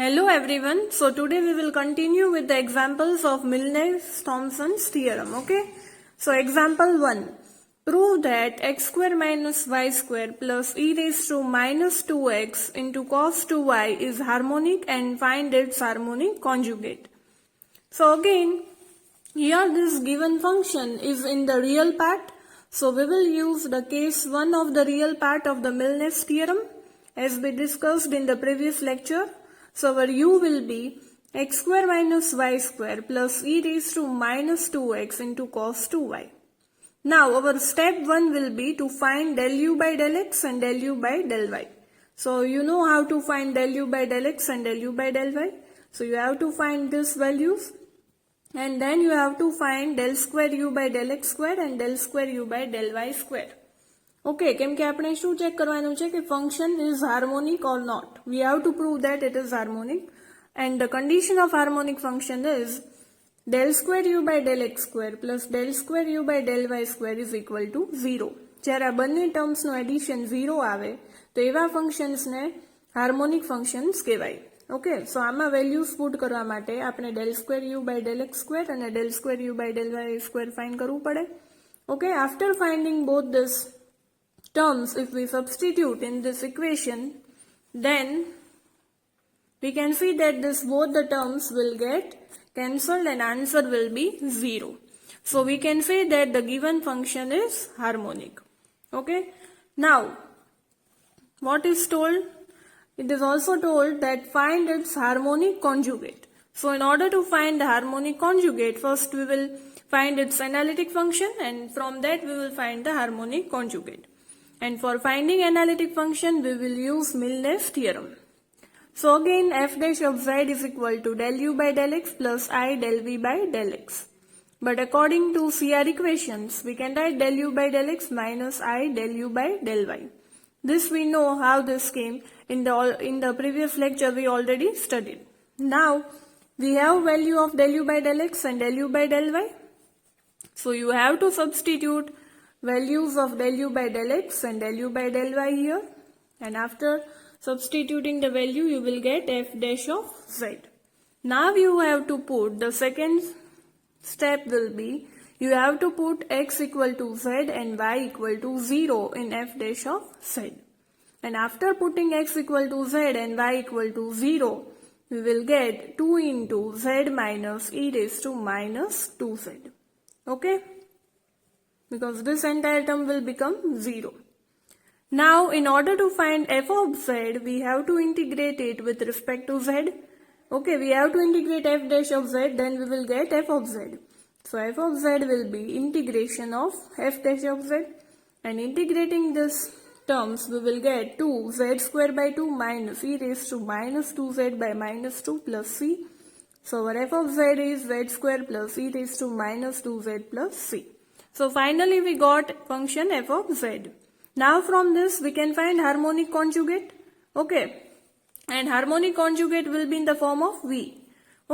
Hello everyone. So today we will continue with the examples of Milne-Thomson's theorem. Okay. So example 1. Prove that x square minus y square plus e raised to minus 2x into cos 2y is harmonic and find its harmonic conjugate. So again, here this given function is in the real part. So we will use the case 1 of the real part of the Milne's theorem as we discussed in the previous lecture. So our u will be x square minus y square plus e raised to minus 2x into cos 2y. Now our step 1 will be to find del u by del x and del u by del y. So you know how to find del u by del x and del u by del y. So you have to find these values and then you have to find del square u by del x square and del square u by del y square. Okay, કેમ કે આપણે શું check કરવાનું છે કે function is harmonic or not. We have to prove that it is harmonic and the condition of harmonic function is del square u by del x square plus del square u by del y square is equal to 0. જ્યારે આ બંને ટર્મ્સનું addition 0 આવે તો એવા ફંક્શન્સને harmonic functions કહેવાય. Okay, સો આમાં values put કરવા માટે આપણે del square u by del x square અને del square u by del y square find કરવું પડે. Okay, after finding both this terms, if we substitute in this equation, then we can see that this both the terms will get cancelled and answer will be 0. So we can say that the given function is harmonic. Okay. Now, what is told? It is also told that find its harmonic conjugate. So in order to find the harmonic conjugate, first we will find its analytic function and from that we will find the harmonic conjugate. And for finding analytic function, we will use Milne's theorem. So again, f dash of z is equal to del u by del x plus I del v by del x. But according to CR equations, we can write del u by del x minus I del u by del y. This we know how this came in the previous lecture we already studied. Now, we have value of del u by del x and del u by del y. So you have to substitute values of del u by del x and del u by del y here, and after substituting the value you will get f dash of z. Now you have to put the second step will be you have to put x equal to z and y equal to 0 in f dash of z, and after putting x equal to z and y equal to 0 we will get 2 into z minus e raised to minus 2z. Okay, because this entire term will become 0. Now, in order to find f of z, we have to integrate it with respect to z. Okay, we have to integrate f dash of z, then we will get f of z. So, f of z will be integration of f dash of z, and integrating this terms, we will get 2z square by 2 minus e raised to minus 2z by minus 2 plus c. So, our f of z is z square plus e raised to minus 2z plus c. So finally we got function f of z. Now from this we can find harmonic conjugate. Okay. And harmonic conjugate will be in the form of v.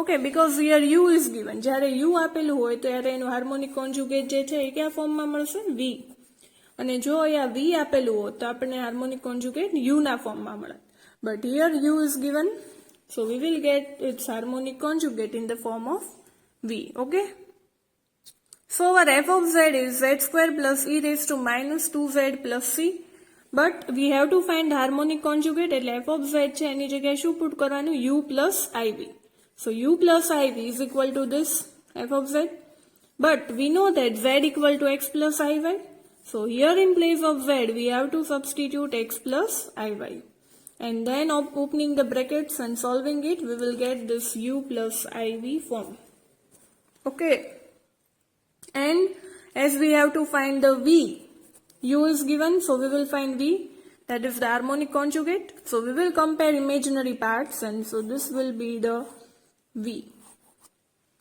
Okay, because here u is given. જ્યારે u આપેલું હોય ત્યારે એનું harmonic conjugate જે છે એ કયા ફોર્મમાં મળશે? v. અને જો અહીંયા v આપેલું હોય તો આપણને harmonic conjugate u ના ફોર્મમાં મળે. But here u is given, so we will get its harmonic conjugate in the form of v. Okay. So our f of z is z square plus e raised to minus 2z plus c. But we have to find harmonic conjugate, એટલે f of z છે એની જગ્યાએ શું put કરવાનું? u plus iv. So u plus iv is equal to this f of z. But we know that z equal to x plus iy. So here in place of z we have to substitute x plus iy. And then opening the brackets and solving it, we will get this u plus iv form. Okay. And as we have to find the v, u is given, so we will find v, that is the harmonic conjugate. So we will compare imaginary parts, and so this will be the v.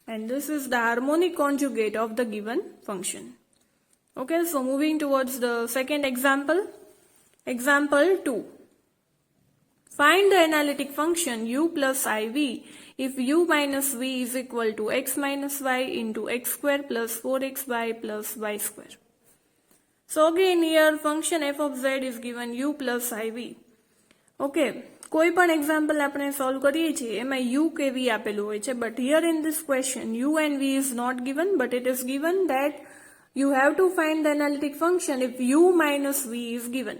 And this is the harmonic conjugate of the given function. Okay, so moving towards the second example. Example 2. Find the analytic function u plus iv if u minus v is equal to x minus y into x square plus 4xy plus y square. So again here function f of z is given u plus iv. Okay, કોઈ પણ example આપણે solve કરીએ છીએ એમાં u કે v આપેલું હોય છે, but here in this question u and v is not given, but it is given that you have to find the analytic function if u minus v is given.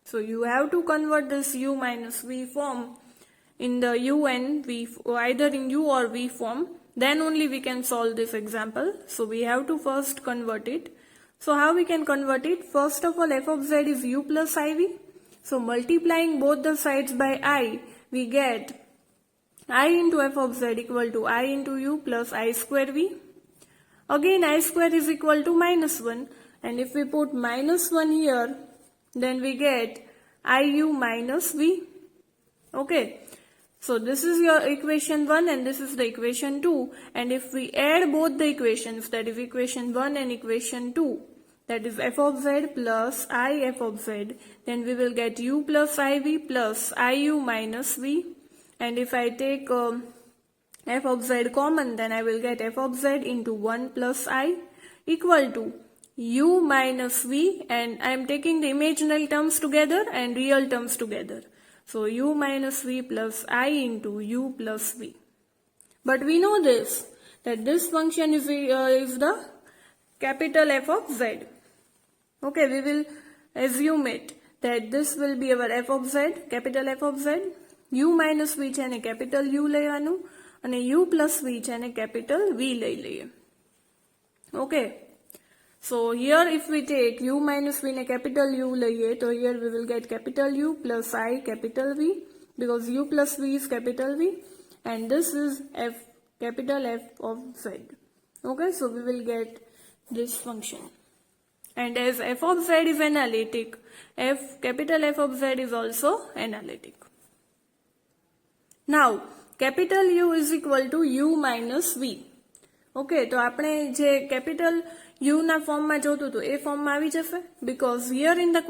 So you have to convert this u minus v form in the u and v, or either in u or v form, then only we can solve this example. So we have to first convert it. So how we can convert it? First of all, f of z is u plus iv. So multiplying both the sides by I, we get I into f of z equal to I into u plus I square v. Again I square is equal to minus 1, and if we put minus 1 here, then we get iu minus v. Okay, so this is your equation 1 and this is the equation 2, and if we add both the equations, that is equation 1 and equation 2, that is f of z plus I f of z, then we will get u plus iv plus iu minus v. And if I take f of z common, then I will get f of z into 1 plus I equal to u minus v, and I am taking the imaginary terms together and real terms together. So u minus v plus I into u plus v. But we know this, that this function is the capital F of z. Okay, we will assume it that this will be our f of z, capital F of z. u minus v છે ને capital U લેવાનું, અને u plus v છે ને capital V લઈ લઈએ. Okay, so here if we take u minus v ને capital U લઈએ, તો here we will get capital U plus I capital V, because u plus v is capital V, and this is f, capital F of z. Okay, so we will get this function. And as f of z is analytic, capital F of z is also analytic. Now, capital U is equal to u minus v. Okay, તો આપણે જે capital U ના ફોર્મમાં જોતું હતું એ ફોર્મમાં આવી જશે, because here in the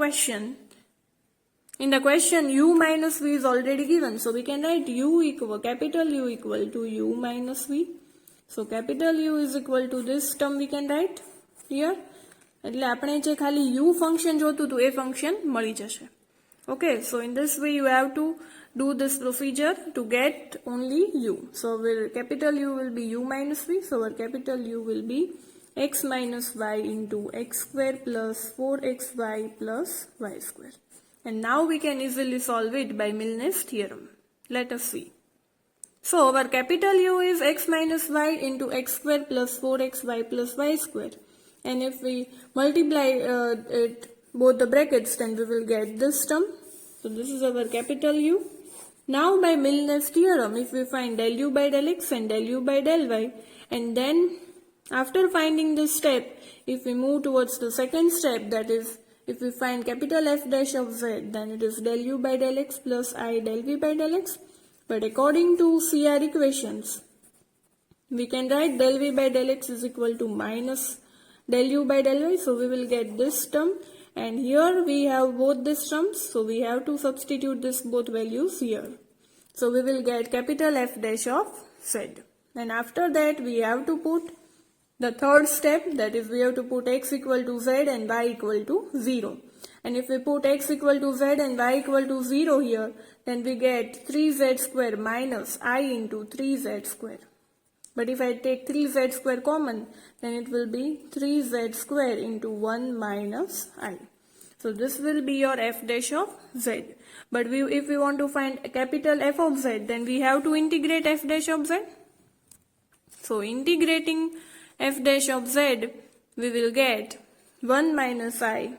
question u minus v is already given, so we can write capital U equal to u minus v. So capital U is equal to this term we can write here. એટલે આપણે જે ખાલી u function જોતું હતું એ function મળી જશે. Okay, so in this way you have to do this procedure to get only u. So capital U will be u minus v, so our capital U will be x minus y into x square plus 4xy plus y square. And now we can easily solve it by Milner's theorem. Let us see. So our capital U is x minus y into x square plus 4xy plus y square. And if we multiply both the brackets, then we will get this term. So this is our capital U. Now by Milner's theorem, if we find del u by del x and del u by del y, and then after finding this step, if we move towards the second step, that is, if we find capital F dash of z, then it is del u by del x plus I del v by del x. But according to CR equations, we can write del v by del x is equal to minus del u by del y, so we will get this term, and here we have both these terms, so we have to substitute this both values here. So we will get capital F dash of z, and after that we have to put the third step, that is we have to put x equal to z and y equal to 0. And if we put x equal to z and y equal to 0 here, then we get 3z square minus I into 3z square. But if I take 3z square common, then it will be 3z square into 1 minus I. So this will be your f dash of z. But if we want to find capital F of z, then we have to integrate f dash of z. So integrating f dash of z, we will get 1 minus I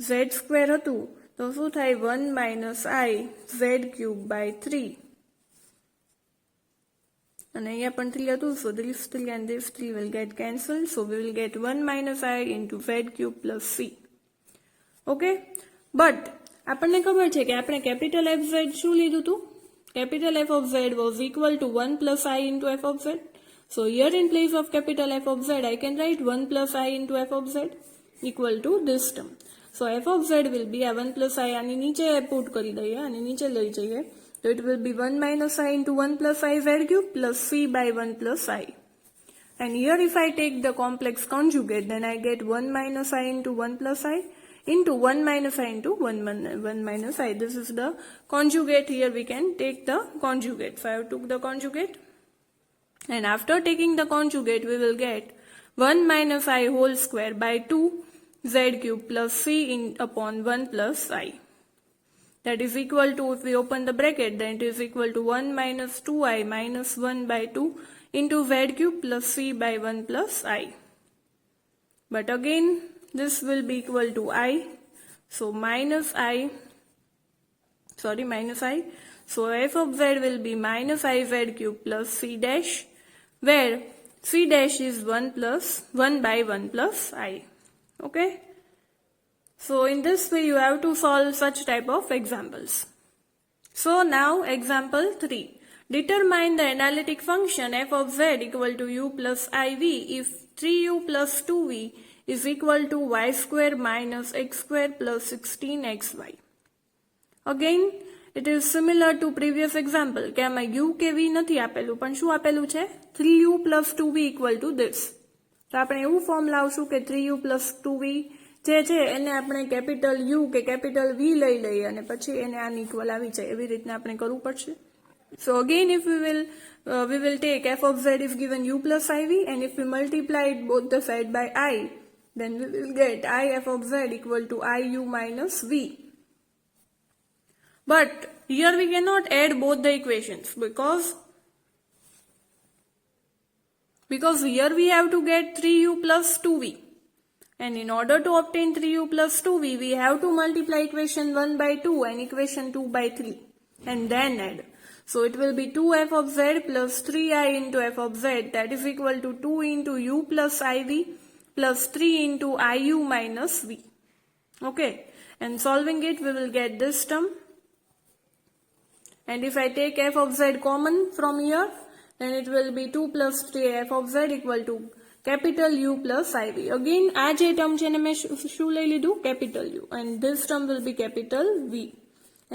z square હતું, તો શું થાય 1 minus I z cube by 3. And here 3 હતું, so this 3 and this 3 will get cancelled, so we will get 1 minus I into z cube plus c. Okay, but આપણને ખબર છે કે આપણે capital F z શું લીધું હતું? Capital F of z was equal to 1 plus I into f of z. So here in place of capital F of z, I can write 1 plus I into f of z equal to this term. So f of z will be 1 plus I, આની નીચે put કરી દઈએ, આની નીચે લઈ જઈએ. So it will be 1 minus I into 1 plus I z cube plus c by 1 plus I. And here if I take the complex conjugate, then I get 1 minus I into 1 plus I into 1 minus I into 1 minus I. This is the conjugate. Here we can take the conjugate. So I have took the conjugate. And after taking the conjugate, we will get 1 minus I whole square by 2 z cube plus c in upon 1 plus I. That is equal to, if we open the bracket, then it is equal to 1 minus 2I minus 1 by 2 into z cube plus c by 1 plus I. But again, this will be equal to I. So minus I. So f of z will be minus I z cube plus c dash, where c dash is 1 by 1 plus I. Okay. So in this way you have to solve such type of examples. So now example 3. Determine the analytic function f of z equal to u plus iv if 3u plus 2v is equal to y square minus x square plus 16xy. Again, it is similar to previous example કે આમાં u કે v નથી આપેલું પણ શું આપેલું છે 3u plus 2v equal to this. તો આપણે એવું ફોર્મ લાવશું કે 3u plus 2v જે છે એને આપણે કેપિટલ u કે કેપિટલ v લઈ લઈએ અને પછી એને આની ઇક્વલ આવી જાય, એવી રીતના આપણે કરવું પડશે. So again, if we will take f of z is given u plus iv, and if we multiply it both the side by I, then we will get I f of z equal to iu minus v. But here we cannot add both the equations because here we have to get 3u plus 2v. And in order to obtain 3u plus 2v, we have to multiply equation 1 by 2 and equation 2 by 3 and then add. So it will be 2f of z plus 3I into f of z, that is equal to 2 into u plus iv plus 3 into iu minus v. Okay. And solving it, we will get this term. And if I take f of z common from here, then it will be 2 plus 3f of z equal to capital U plus IV. Again, આ જે term છે ને મેં શું લઈ લીધું? Capital U. And this term will be capital V.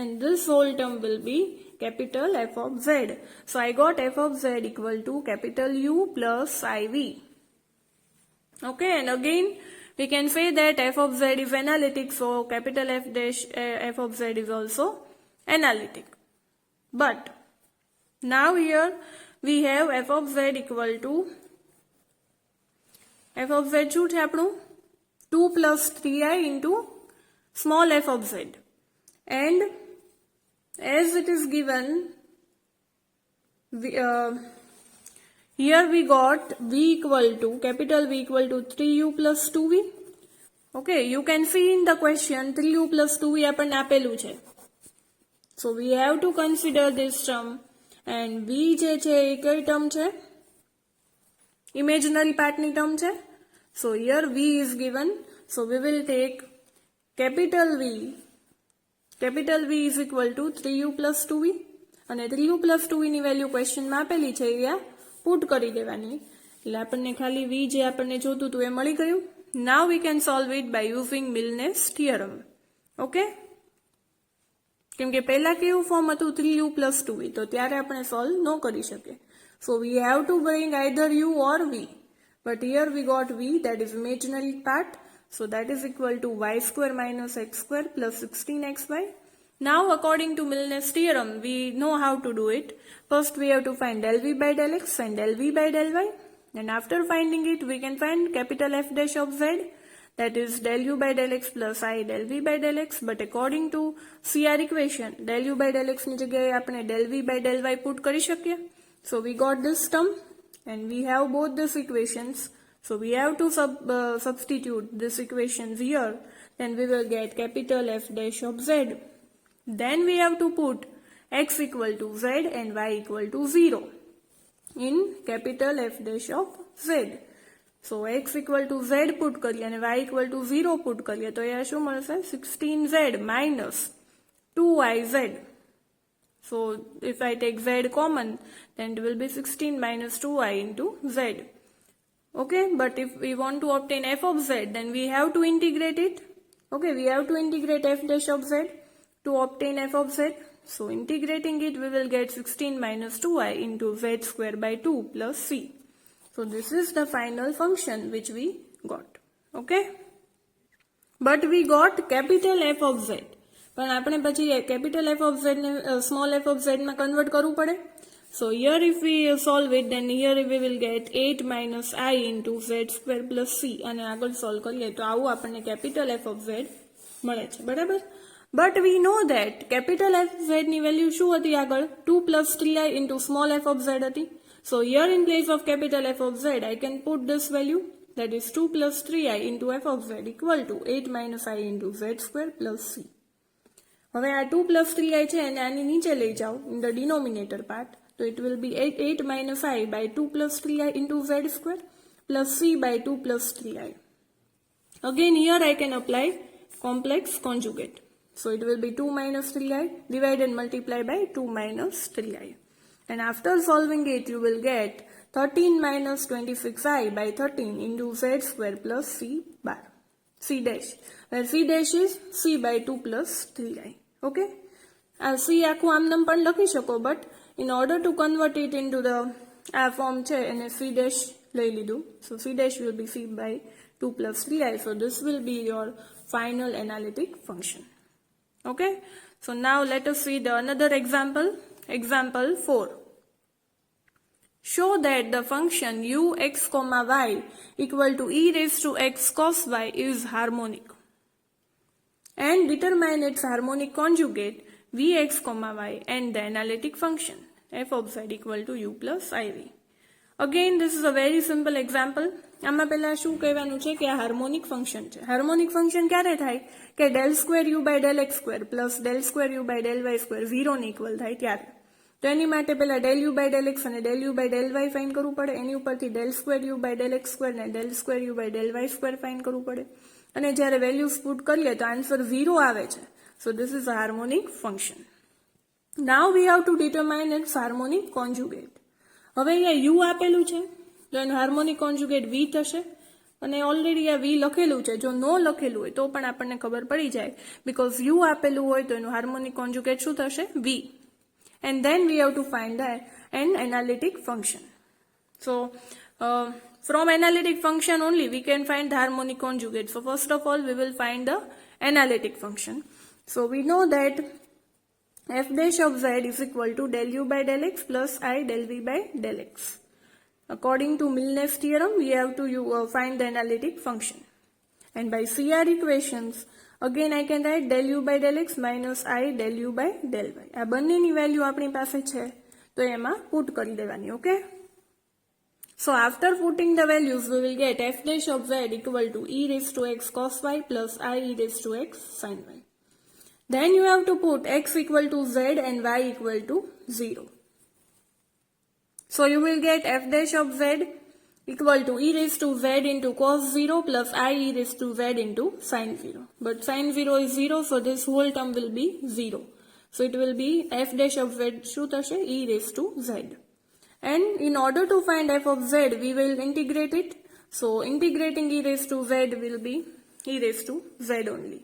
And this whole term will be capital F of Z. So I got F of Z equal to capital U plus IV. Okay, and again, we can say that F of Z is analytic, so capital F dash F of Z is also analytic. But now here we have F of Z equal to f of z શું છે આપણું 2 plus 3i into small f of z. And as it is given, here we got v equal to, capital V equal to 3u plus 2v. Okay, you can see in the question 3u plus 2v આપણને આપેલું છે. So we have to consider this term, and v જે છે એ કઈ term છે? Imaginary part ની term છે. So here v is given, so we will take capital V. Capital V is equal to 3u plus 2v, અને 3u plus 2v ની value ક્વેશ્ચનમાં આપેલી છે, એ પુટ કરી દેવાની. એટલે આપણને ખાલી v જે આપણને જોતું હતું એ મળી ગયું. Now we can solve it by using Milnes theorem. Okay? કેમ કે પહેલા કેવું ફોર્મ હતું 3u plus 2v, તો ત્યારે આપણે સોલ્વ ન કરી શકીએ. So we have to bring either u or v. But here we got v, that is imaginary part. So that is equal to y square minus x square plus 16xy. Now according to Milnes theorem, we know how to do it. First we have to find del v by del x and del v by del y. And after finding it, we can find capital F dash of z. That is del u by del x plus I del v by del x. But according to CR equation, del u by del x ની જગ્યાએ આપણે del v by del y put કરી શકીએ. So we got this term. And we have both these equations. So we have to substitute these equations here. Then we will get capital F dash of z. Then we have to put x equal to z and y equal to 0 in capital F dash of z. So x equal to z put કરીએ અને y equal to 0 put કરીએ તો એ શું મળશે? 16z minus 2yz. So if I take z common, then it will be 16 minus 2i into z. Okay, but if we want to obtain f of z, then we have to integrate it. Okay, we have to integrate f dash of z to obtain f of z. So integrating it, we will get 16 minus 2i into z square by 2 plus c. So this is the final function which we got. Okay. but we got capital F of Z. પણ આપણે પછી capital F of Z ને small f of Z માં convert કરવું પડે. So here if we solve it, then here we will get 8 minus I into Z square plus C. અને આગળ solve કરીએ તો આવું આપણને capital F of Z મળે છે, બરાબર? But we know that capital F of Z ની value શું હતી આગળ? 2 plus 3i into small f of Z હતી. So here in place of capital F of Z, I can put this value, that is 2 plus 3i into f of Z equal to 8 minus i into Z square plus C. હવે આ 2 plus 3i છે અને આની નીચે લઈ જાઓ in the denominator part. So it will be 8 minus I by 2 plus 3i into Z square plus C by 2 plus 3i. Again here I can apply complex conjugate. So it will be 2 minus 3i, divide and multiply by 2 minus 3i. And after solving it, you will get 13 minus 26i by 13 into Z square plus C bar. C dash. Where C dash is C by 2 plus 3i. Okay? C આખું આમનામ પણ લખી શકો, but in order to convert it into the form છે એને C dash લઈ લીધું. So C dash will be C by 2 plus 3i. So this will be your final analytic function. Okay? So now let us see the another example. Example 4. Show that the function ux comma y equal to e raised to x cos y is harmonic. And determine its harmonic conjugate vx comma y and the analytic function f of z equal to u plus iv. Again, this is a very simple example. આમાં પહેલા શું કહેવાનું છે કે આ harmonic function છે. Harmonic function ક્યારે થાય કે del square u by del x square plus del square u by del y square 0 ને ઇક્વલ થાય ત્યારે. તો એની માટે પહેલા del u by del x અને del u by del y find કરવું પડે. એની ઉપરથી del square u by del x square ને del square u by del y square find કરવું પડે. અને જ્યારે વેલ્યુઝ પુટ કરીએ તો આન્સર 0 આવે છે. So this is a harmonic function. Now we have to determine its harmonic conjugate. હવે અહીંયા u આપેલું છે તો એનું હાર્મોનિક કોન્જુગેટ v થશે અને ઓલરેડી આ v લખેલું છે. જો નો લખેલું હોય તો પણ આપણને ખબર પડી જાય, બીકોઝ u આપેલું હોય તો એનું હાર્મોનિક કોન્જુગેટ શું થશે? v. And then we have to find an analytic function. So from analytic function only we can find the harmonic conjugate. So first of all we will find the analytic function. So we know that f dash of z is equal to del u by del x plus I del v by del x. According to Milner's theorem, we have to find the analytic function. And by CR equations, again I can write del u by del x minus I del u by del y. આ બંનેની value આપણી પાસે છે તો એમાં put કરી દેવાની. Okay? So after putting the values, we will get f dash of z equal to e raised to x cos y plus I e raised to x sin y. Then you have to put x equal to z and y equal to 0. So you will get f dash of z equal to e raised to z into cos 0 plus I e raised to z into sin 0. But sin 0 is 0, so this whole term will be 0. So it will be f dash of z શું થશે? E raised to z. And in order to find f of z, we will integrate it. So integrating e raised to z will be e raised to z only.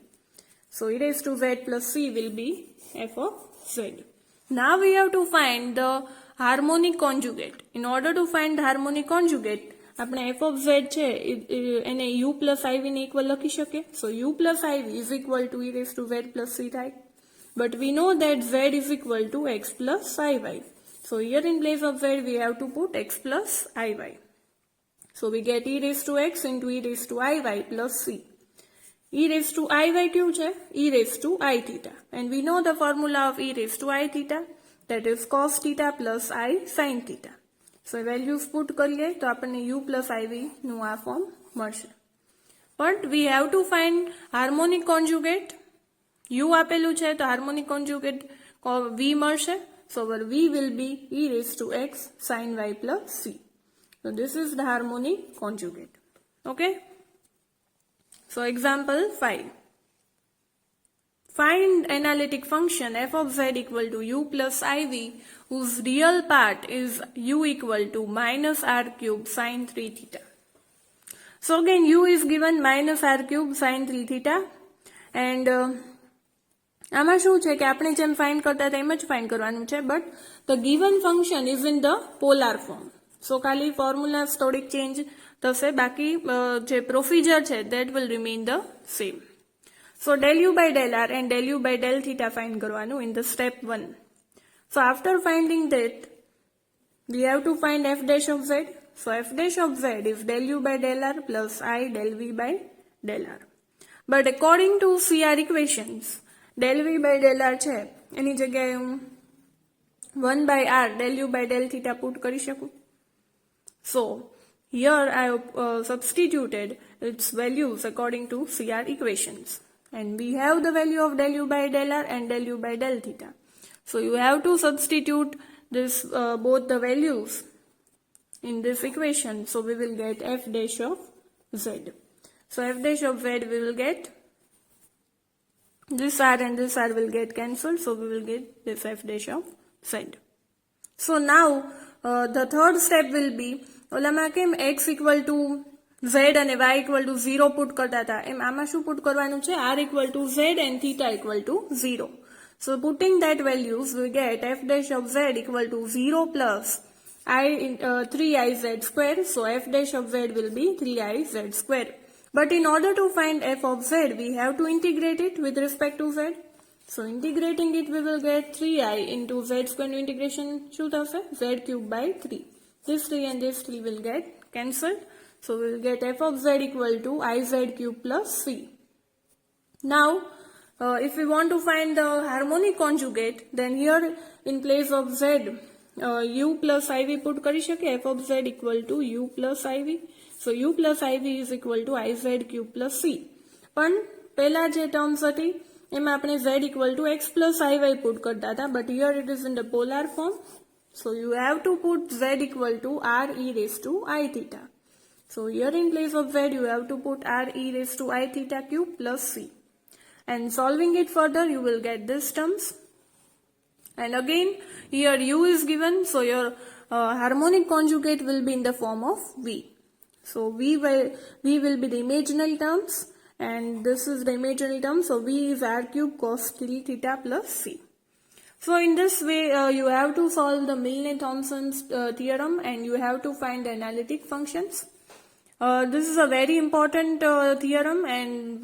So e raised to z plus c will be f of z. Now we have to find the harmonic conjugate. In order to find the harmonic conjugate, આપણે f of z છે એને u plus iv ને equal લખી શકીએ. So u plus iv is equal to e raised to z plus c થાય. But we know that z is equal to x plus iy. So here in place of z we have to put x plus iy. So we get e raised to x into e raised to iy plus c. E raised to iy ક્યુ છે? E raised to I theta. And we know the formula of e raised to I theta, that is cos theta plus I sin theta. So values put કરીએ તો આપણને u plus iv નું આ form મળશે. But we have to find harmonic conjugate. u આપેલું છે તો harmonic conjugate v મળશે. So our v will be e raised to x sin y plus c. So this is the harmonic conjugate. Okay? So example 5. Find analytic function f of z equal to u plus iv whose real part is u equal to minus r cube sin 3 theta. So again u is given minus r cube sin 3 theta and આમાં શું છે કે આપણે જેમ find કરતા હતા એમ જ find કરવાનું છે, but the given function is in the polar form. So ખાલી formulas થોડીક ચેન્જ થશે, બાકી જે પ્રોસિજર છે that will remain the same. So del u by del r and del u by del theta find karwanu in the step 1. So after finding that, we have to find f dash of z. So f dash of z is del u by del r plus I del v by del r. But according to CR equations, del v by del r છે એની જગ્યાએ હું 1 by r del u by del theta put કરી શકું. So here I have substituted its values according to CR equations. And we have the value of del u by del r and del u by del theta. So you have to substitute this both the values in this equation. So we will get f dash of z. So f dash of z we will get this r and this r will get cancelled. So we will get this f dash of z. So now the third step will be ઓલામાં કેમ x equal to z અને y equal to 0 put કરતા હતા એમ આમાં શું put કરવાનું છે r equal to z and theta equal to 0. So putting that values we get f dash of z equal to 0 plus 3iz square. So f dash of z will be 3iz square. But in order to find f of z we have to integrate it with respect to z. So integrating it we will get 3i into z square integration શું થશે z cube by 3. This 3 and this 3 will get cancelled. So we will get f of z equal to iz cube plus c. Now if we want to find the harmonic conjugate, then here in place of z u plus iv put કરી શકીએ. F of z equal to u plus iv. So u plus iv is equal to iz cube plus c. પણ પહેલા જે terms હતી એમાં આપણે z equal to x plus iy put કરતા હતા, but here it is in the polar form. So you have to put z equal to r e raised to I theta. So here in place of z you have to put r e raised to I theta cube plus c. And solving it further you will get this terms. And again here u is given, so your harmonic conjugate will be in the form of v. So v will be the imaginary terms and this is the imaginary term. So v is r cube cos 3 theta plus c. So in this way you have to solve the Milne-Thomson's theorem and you have to find the analytic functions. This is a very important theorem and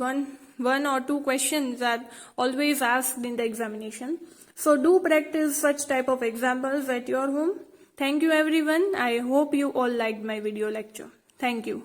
one or two questions are always asked in the examination. So do practice such type of examples at your home. Thank you everyone. I hope you all liked my video lecture. Thank you.